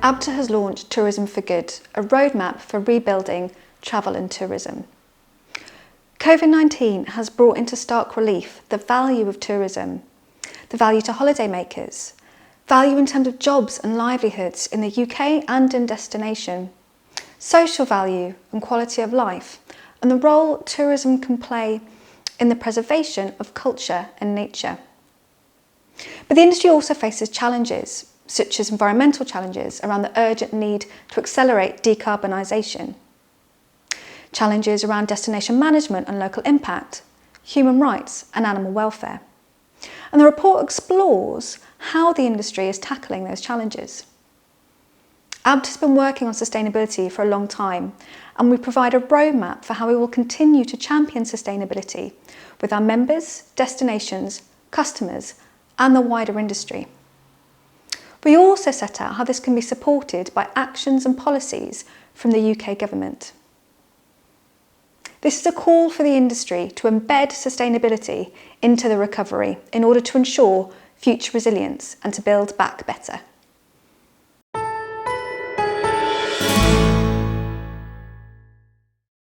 ABTA has launched Tourism for Good, a roadmap for rebuilding travel and tourism. COVID-19 has brought into stark relief the value of tourism, the value to holidaymakers, value in terms of jobs and livelihoods in the UK and in destination, social value and quality of life, and the role tourism can play in the preservation of culture and nature. But the industry also faces challenges, such as environmental challenges around the urgent need to accelerate decarbonisation, challenges around destination management and local impact, human rights and animal welfare. And the report explores how the industry is tackling those challenges. ABTA has been working on sustainability for a long time, and we provide a roadmap for how we will continue to champion sustainability with our members, destinations, customers and the wider industry. We also set out how this can be supported by actions and policies from the UK government. This is a call for the industry to embed sustainability into the recovery in order to ensure future resilience and to build back better.